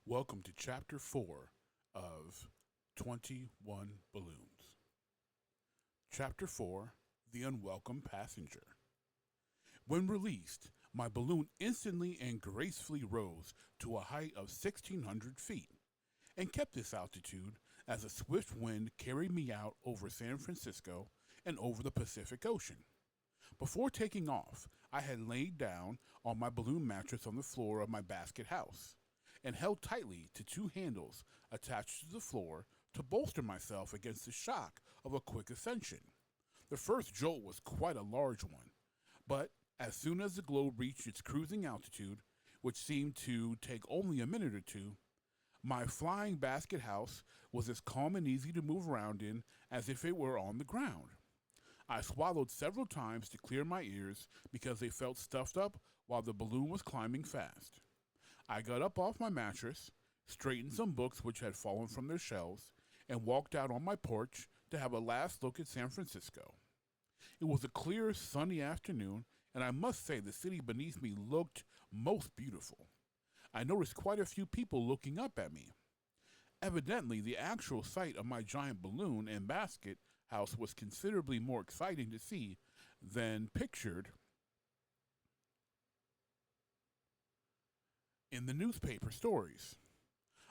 Welcome to Chapter 4 of 21 Balloons. Chapter 4, The Unwelcome Passenger. When released, my balloon instantly and gracefully rose to a height of 1,600 feet and kept this altitude as a swift wind carried me out over San Francisco and over the Pacific Ocean. Before taking off, I had laid down on my balloon mattress on the floor of my basket house and held tightly to two handles attached to the floor to bolster myself against the shock of a quick ascension. The first jolt was quite a large one, but as soon as the globe reached its cruising altitude, which seemed to take only a minute or two, my flying basket house was as calm and easy to move around in as if it were on the ground. I swallowed several times to clear my ears because they felt stuffed up while the balloon was climbing fast. I got up off my mattress, straightened some books which had fallen from their shelves, and walked out on my porch to have a last look at San Francisco. It was a clear, sunny afternoon, and I must say the city beneath me looked most beautiful. I noticed quite a few people looking up at me. Evidently, the actual sight of my giant balloon and basket house was considerably more exciting to see than pictured in the newspaper stories.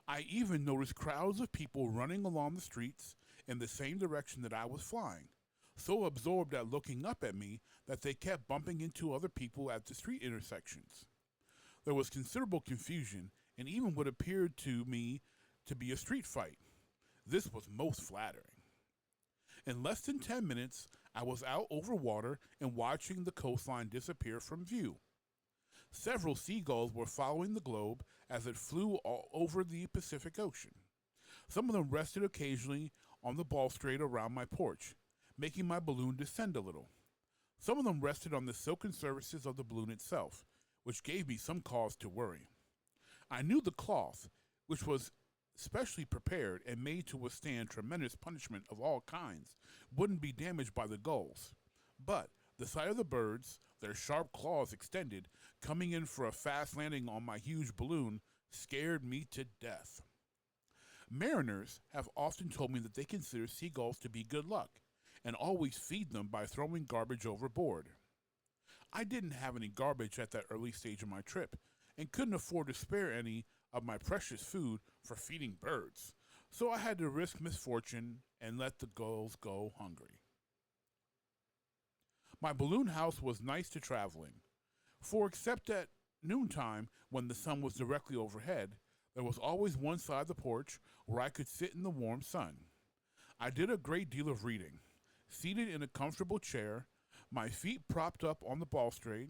I even noticed crowds of people running along the streets in the same direction that I was flying, so absorbed at looking up at me that they kept bumping into other people at the street intersections. There was considerable confusion and even what appeared to me to be a street fight. This was most flattering. In less than 10 minutes, I was out over water and watching the coastline disappear from view. Several seagulls were following the globe as it flew all over the Pacific Ocean. Some of them rested occasionally on the balustrade around my porch, making my balloon descend a little. Some of them rested on the silken surfaces of the balloon itself, which gave me some cause to worry. I knew the cloth, which was specially prepared and made to withstand tremendous punishment of all kinds, wouldn't be damaged by the gulls. But the sight of the birds, their sharp claws extended, coming in for a fast landing on my huge balloon, scared me to death. Mariners have often told me that they consider seagulls to be good luck, and always feed them by throwing garbage overboard. I didn't have any garbage at that early stage of my trip, and couldn't afford to spare any of my precious food for feeding birds, so I had to risk misfortune and let the gulls go hungry. My balloon house was nice to travel in, for except at noontime when the sun was directly overhead, there was always one side of the porch where I could sit in the warm sun. I did a great deal of reading, seated in a comfortable chair, my feet propped up on the balustrade.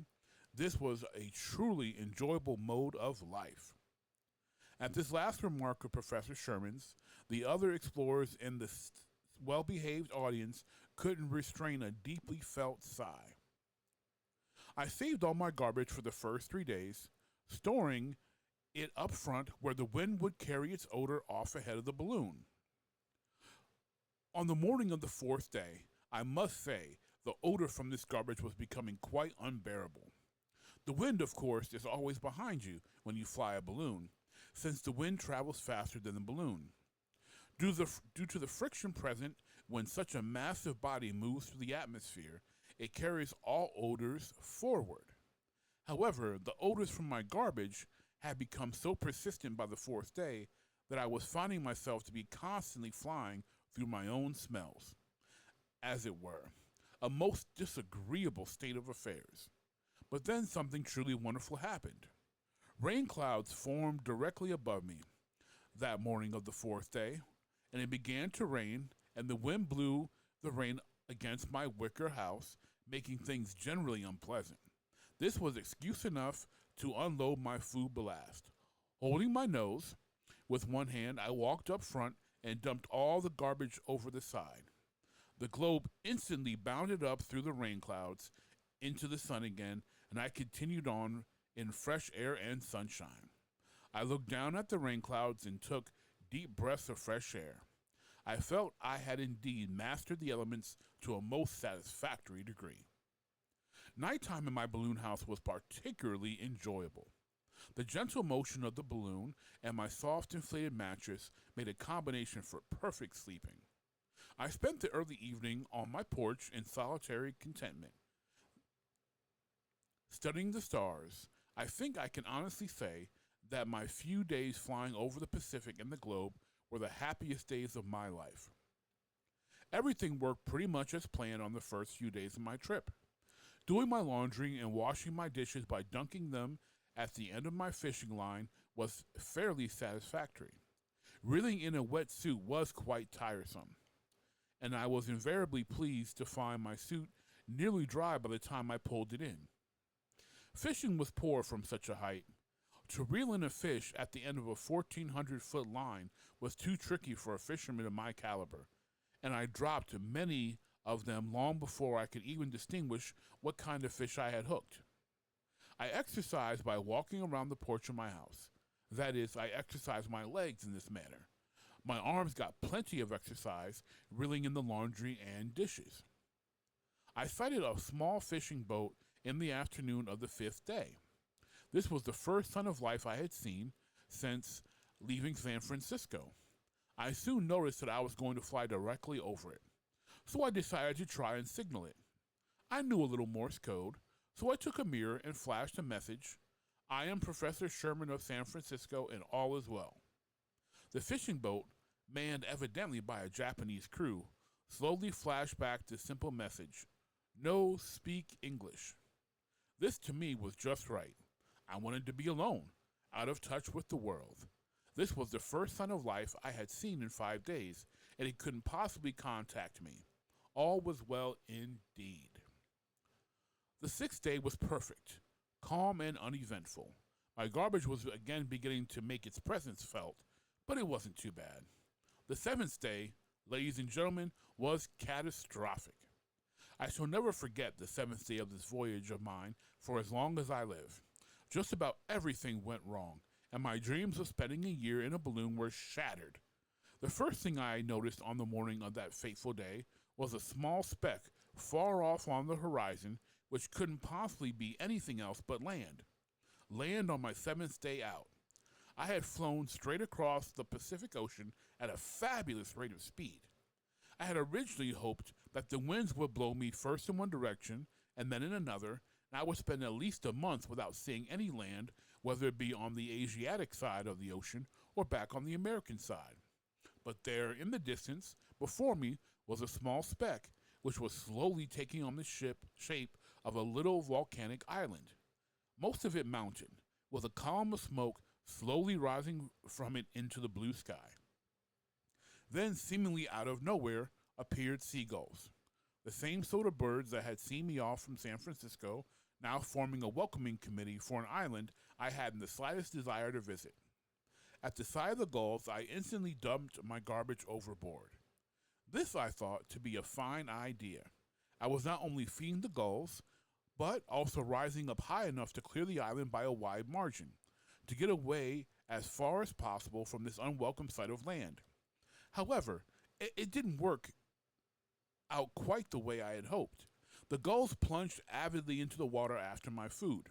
This was a truly enjoyable mode of life. At this last remark of Professor Sherman's, the other explorers in the well-behaved audience couldn't restrain a deeply felt sigh. I saved all my garbage for the first 3 days, storing it up front where the wind would carry its odor off ahead of the balloon. On the morning of the fourth day, I must say, the odor from this garbage was becoming quite unbearable. The wind, of course, is always behind you when you fly a balloon, since the wind travels faster than the balloon. Due to the friction present when such a massive body moves through the atmosphere, it carries all odors forward. However, the odors from my garbage had become so persistent by the fourth day that I was finding myself to be constantly flying through my own smells, as it were, a most disagreeable state of affairs. But then something truly wonderful happened. Rain clouds formed directly above me that morning of the fourth day, and it began to rain, and the wind blew the rain against my wicker house, making things generally unpleasant. This was excuse enough to unload my food ballast. Holding my nose with one hand, I walked up front and dumped all the garbage over the side. The globe instantly bounded up through the rain clouds into the sun again, and I continued on in fresh air and sunshine. I looked down at the rain clouds and took deep breaths of fresh air. I felt I had indeed mastered the elements to a most satisfactory degree. Nighttime in my balloon house was particularly enjoyable. The gentle motion of the balloon and my soft inflated mattress made a combination for perfect sleeping. I spent the early evening on my porch in solitary contentment, studying the stars. I think I can honestly say that my few days flying over the Pacific and the globe were the happiest days of my life. Everything worked pretty much as planned on the first few days of my trip. Doing my laundry and washing my dishes by dunking them at the end of my fishing line was fairly satisfactory. Reeling in a wet suit was quite tiresome, and I was invariably pleased to find my suit nearly dry by the time I pulled it in. Fishing was poor from such a height. To reel in a fish at the end of a 1,400-foot line was too tricky for a fisherman of my caliber, and I dropped many of them long before I could even distinguish what kind of fish I had hooked. I exercised by walking around the porch of my house. That is, I exercised my legs in this manner. My arms got plenty of exercise reeling in the laundry and dishes. I sighted a small fishing boat in the afternoon of the fifth day. This was the first sign of life I had seen since leaving San Francisco. I soon noticed that I was going to fly directly over it, so I decided to try and signal it. I knew a little Morse code, so I took a mirror and flashed a message: "I am Professor Sherman of San Francisco, and all is well." The fishing boat, manned evidently by a Japanese crew, slowly flashed back the simple message: "No speak English." This to me was just right. I wanted to be alone, out of touch with the world. This was the first sign of life I had seen in 5 days, and it couldn't possibly contact me. All was well indeed. The sixth day was perfect, calm and uneventful. My garbage was again beginning to make its presence felt, but it wasn't too bad. The seventh day, ladies and gentlemen, was catastrophic. I shall never forget the seventh day of this voyage of mine for as long as I live. Just about everything went wrong, and my dreams of spending a year in a balloon were shattered. The first thing I noticed on the morning of that fateful day was a small speck far off on the horizon, which couldn't possibly be anything else but land. Land on my seventh day out. I had flown straight across the Pacific Ocean at a fabulous rate of speed. I had originally hoped that the winds would blow me first in one direction and then in another, and I would spend at least a month without seeing any land, whether it be on the Asiatic side of the ocean or back on the American side. But there, in the distance, before me, was a small speck, which was slowly taking on the shape of a little volcanic island, most of it mountain, with a column of smoke slowly rising from it into the blue sky. Then, seemingly out of nowhere, appeared seagulls, the same sort of birds that had seen me off from San Francisco, now forming a welcoming committee for an island I hadn't the slightest desire to visit. At the sight of the gulls, I instantly dumped my garbage overboard. This I thought to be a fine idea. I was not only feeding the gulls, but also rising up high enough to clear the island by a wide margin, to get away as far as possible from this unwelcome sight of land. However, it didn't work out quite the way I had hoped. The gulls plunged avidly into the water after my food.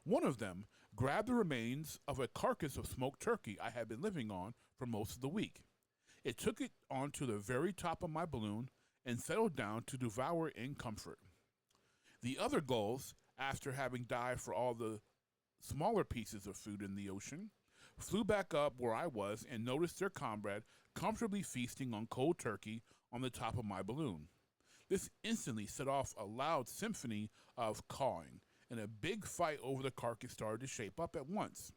One of them grabbed the remains of a carcass of smoked turkey I had been living on for most of the week. It took it onto the very top of my balloon and settled down to devour it in comfort. The other gulls, after having dived for all the smaller pieces of food in the ocean, flew back up where I was and noticed their comrade comfortably feasting on cold turkey on the top of my balloon. This instantly set off a loud symphony of cawing, and a big fight over the carcass started to shape up at once.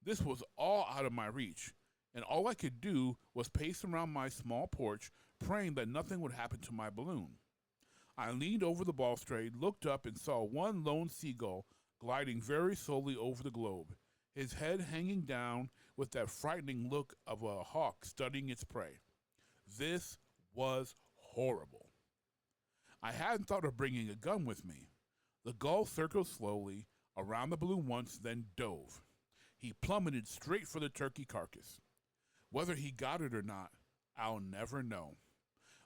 This was all out of my reach, and all I could do was pace around my small porch, praying that nothing would happen to my balloon. I leaned over the balustrade, looked up, and saw one lone seagull gliding very slowly over the globe, his head hanging down with that frightening look of a hawk studying its prey. This was horrible. I hadn't thought of bringing a gun with me. The gull circled slowly around the balloon once, then dove. He plummeted straight for the turkey carcass. Whether he got it or not, I'll never know.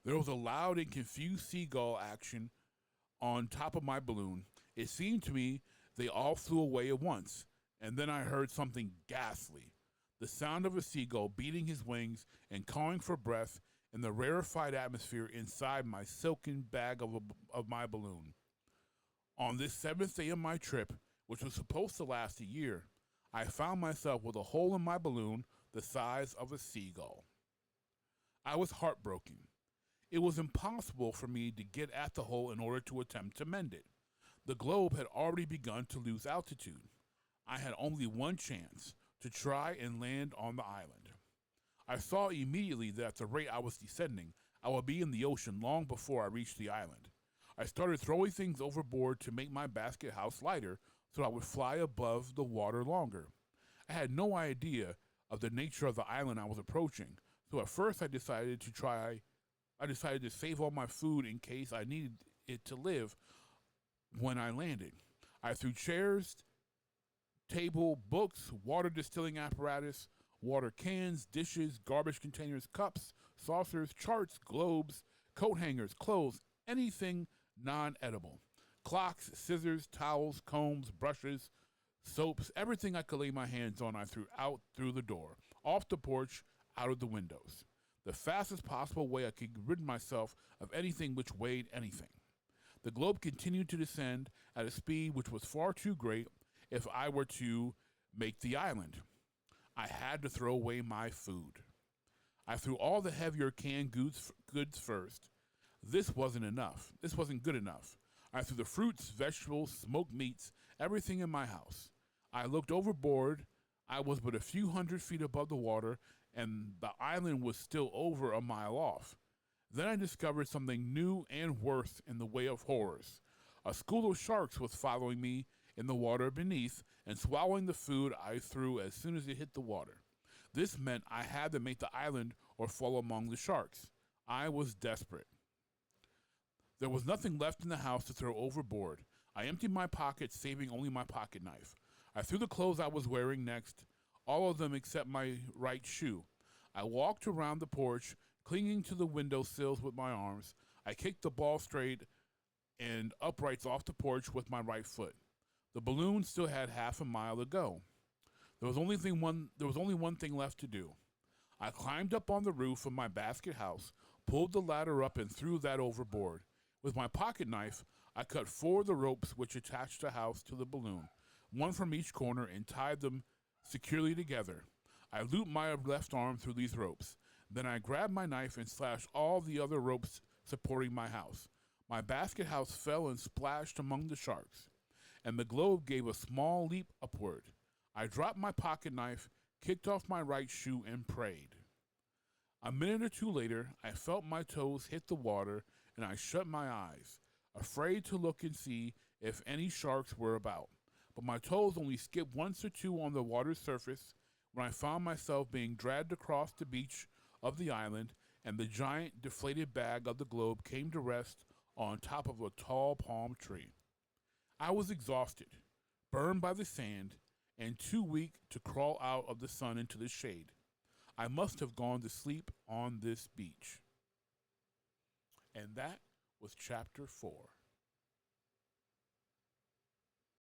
There was a loud and confused seagull action on top of my balloon. It seemed to me they all flew away at once, And then I heard something ghastly, the sound of a seagull beating his wings and cawing for breath in the rarefied atmosphere inside my silken bag of my balloon. On this seventh day of my trip, which was supposed to last a year, I found myself with a hole in my balloon the size of a seagull. I was heartbroken. It was impossible for me to get at the hole in order to attempt to mend it. The globe had already begun to lose altitude. I had only one chance to try and land on the island. I saw immediately that at the rate I was descending, I would be in the ocean long before I reached the island. I started throwing things overboard to make my basket house lighter so I would fly above the water longer. I had no idea of the nature of the island I was approaching, so at first I decided to save all my food in case I needed it to live when I landed. I threw chairs, table, books, water distilling apparatus, water cans, dishes, garbage containers, cups, saucers, charts, globes, coat hangers, clothes, anything non-edible. Clocks, scissors, towels, combs, brushes, soaps, everything I could lay my hands on I threw out through the door, off the porch, out of the windows. The fastest possible way I could rid myself of anything which weighed anything. The globe continued to descend at a speed which was far too great if I were to make the island. I had to throw away my food. I threw all the heavier canned goods first. This wasn't enough. This wasn't good enough. I threw the fruits, vegetables, smoked meats, everything in my house. I looked overboard. I was but a few 100 feet above the water, and the island was still over a mile off. Then I discovered something new and worse in the way of horrors. A school of sharks was following me in the water beneath and swallowing the food I threw as soon as it hit the water. This meant I had to make the island or fall among the sharks. I was desperate. There was nothing left in the house to throw overboard. I emptied my pockets, saving only my pocket knife. I threw the clothes I was wearing next, all of them except my right shoe. I walked around the porch, clinging to the window sills with my arms. I kicked the balustrade and uprights off the porch with my right foot. The balloon still had half a mile to go. There was only one thing left to do. I climbed up on the roof of my basket house, pulled the ladder up, and threw that overboard. With my pocket knife, I cut 4 of the ropes which attached the house to the balloon, one from each corner, and tied them securely together. I looped my left arm through these ropes. Then I grabbed my knife and slashed all the other ropes supporting my house. My basket house fell and splashed among the sharks, and the globe gave a small leap upward. I dropped my pocket knife, kicked off my right shoe, and prayed. A minute or two later, I felt my toes hit the water, and I shut my eyes, afraid to look and see if any sharks were about. But my toes only skipped once or two on the water's surface when I found myself being dragged across the beach of the island, and the giant deflated bag of the globe came to rest on top of a tall palm tree. I was exhausted, burned by the sand, and too weak to crawl out of the sun into the shade. I must have gone to sleep on this beach. And that was chapter 4.